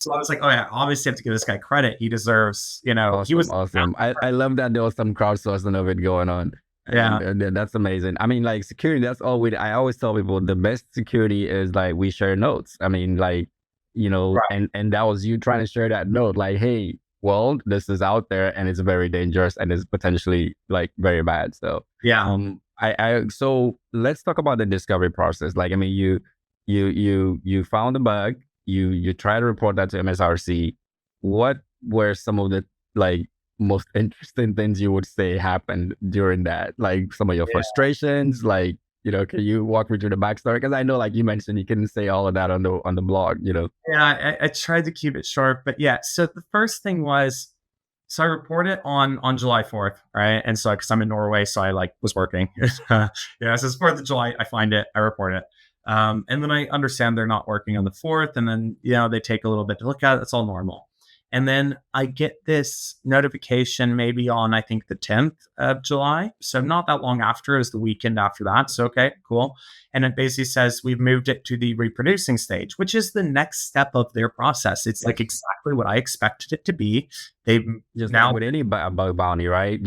So I was like, oh yeah, obviously I have to give this guy credit. He deserves, he Awesome, was, awesome. I love that there was some crowdsourcing of it going on. yeah, And that's amazing. I mean, like security, that's all we, I always tell people the best security is like we share notes. I mean, like, right. and that was you trying to share that note, like, hey, well, this is out there and it's very dangerous and it's potentially like very bad. So, Yeah. so let's talk about the discovery process. Like, I mean, you found a bug, you try to report that to MSRC. What were some of the like most interesting things you would say happened during that? Like some of your frustrations, like, can you walk me through the backstory? Because I know, like you mentioned, you couldn't say all of that on the blog. Yeah, I tried to keep it short, but yeah. So the first thing was, so I reported on July 4th, right? And so because I'm in Norway, so I like was working. Yeah, so it's 4th of July. I find it, I report it, and then I understand they're not working on the 4th, and then they take a little bit to look at it. It's all normal. And then I get this notification maybe on, I think, the 10th of July. So not that long after, is the weekend after that. So, okay, cool. And it basically says we've moved it to the reproducing stage, which is the next step of their process. It's like Yes. exactly what I expected it to be. They've Just like now, with any bug bounty, right?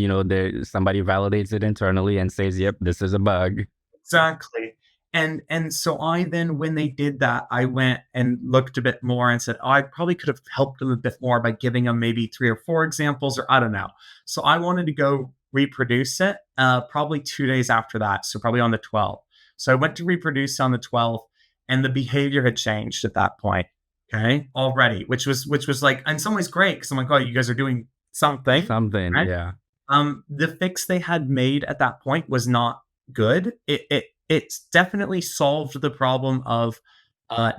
Somebody validates it internally and says, "Yep, this is a bug." exactly. And so I then, when they did that, I went and looked a bit more and said, oh, I probably could have helped them a bit more by giving them maybe 3 or 4 examples, or I don't know. So I wanted to go reproduce it probably 2 days after that. So probably on the 12th. So I went to reproduce on the 12th, and the behavior had changed at that point. Okay, already, which was like in some ways great, because I'm like, oh, you guys are doing something, Something, right? yeah. The fix they had made at that point was not good. It's definitely solved the problem of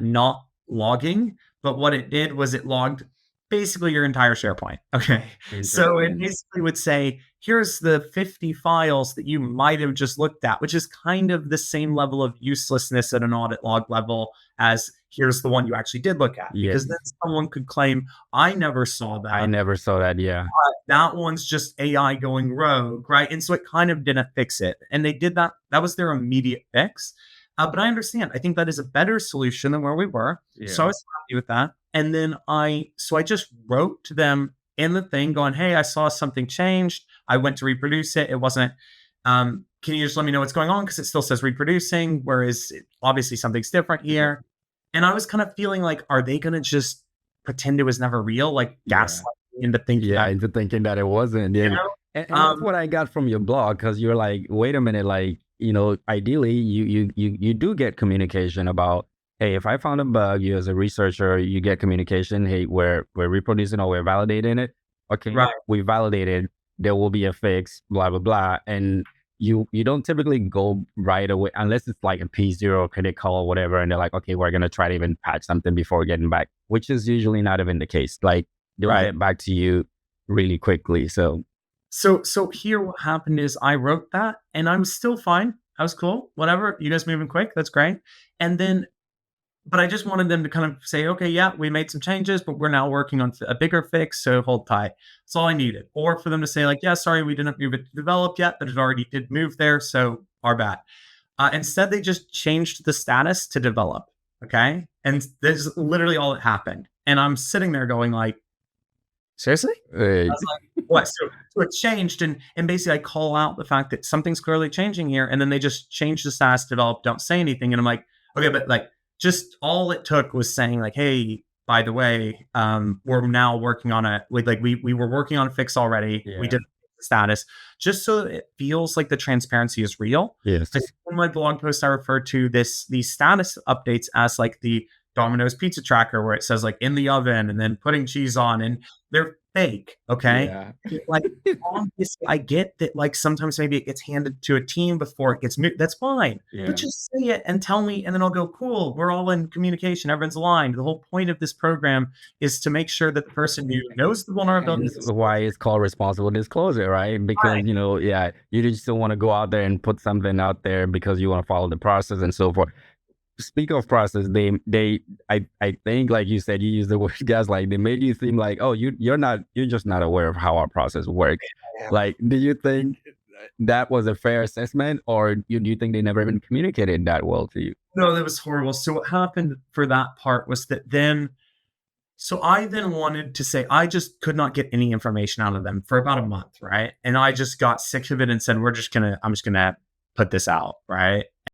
not logging, but what it did was it logged basically your entire SharePoint. Okay, so it Interesting. basically would say, here's the 50 files that you might have just looked at, which is kind of the same level of uselessness at an audit log level as here's the one you actually did look at, Yeah, because then someone could claim, I never saw I that, never saw that. Yeah. that one's just AI going rogue, right? And so it kind of didn't fix it. And they did that. That was their immediate fix. But I understand. I think that is a better solution than where we were. So I Yeah. was happy with that. And then I just wrote to them in the thing going, hey, I saw something changed. I went to reproduce it. It wasn't, can you just let me know what's going on? Because it still says reproducing, whereas obviously something's different Yeah. here. And I was kind of feeling like, are they going to just pretend it was never real, like gaslighting Yeah. into thinking Yeah, that, into thinking that it wasn't. you Yeah. know? And that's what I got from your blog, because you're like, wait a minute, like, ideally you do get communication about, hey, if I found a bug, you as a researcher, you get communication, hey, we're reproducing or we're validating it. Okay, Right. we validated, there will be a fix, blah, blah, blah. And you don't typically go right away unless it's like a P0 credit call or whatever, and they're like, okay, we're gonna try to even patch something before getting back, which is usually not even the case. Like they'll Right. get back to you really quickly. So So here what happened is I wrote that, and I'm still fine. I was cool. Whatever. You guys moving quick. That's great. And then, but I just wanted them to kind of say, okay, yeah, we made some changes, but we're now working on a bigger fix. So hold tight. That's all I needed. Or for them to say, like, yeah, sorry, we didn't move it to develop yet, but it already did move there. So our bad. Instead, they just changed the status to develop. Okay. And this is literally all that happened. And I'm sitting there going, like, seriously? I uh, was like, what? So it changed, and basically I call out the fact that something's clearly changing here, and then they just change the status, develop, don't say anything, and I'm like, okay, but like, just all it took was saying like, hey, by the way, we're now working on we were working on a fix already. We yeah, did status, just so that it feels like the transparency is real. I yes, think in my blog post I refer to these status updates as like the Domino's pizza tracker, where it says like in the oven and then putting cheese on, and they're fake. Okay. yeah, Like, obviously, I get that, like, sometimes maybe it gets handed to a team before it gets moved. That's fine. But yeah. just say it and tell me, and then I'll go, cool. We're all in communication. Everyone's aligned. The whole point of this program is to make sure that the person who knows the vulnerability Hence is why it's called responsible disclosure, right? Because fine. yeah, you just don't want to go out there and put something out there because you want to follow the process and so forth. Speak of process, I think, like you said, you use the word gaslight. They made you seem like, oh, you're just not aware of how our process works. Like, do you think that was a fair assessment, or do you think they never even communicated that well to you? No, that was horrible. So what happened for that part was that then So I then wanted to say, I just could not get any information out of them for about a month, right? And I just got sick of it and said, I'm just gonna put this out, right?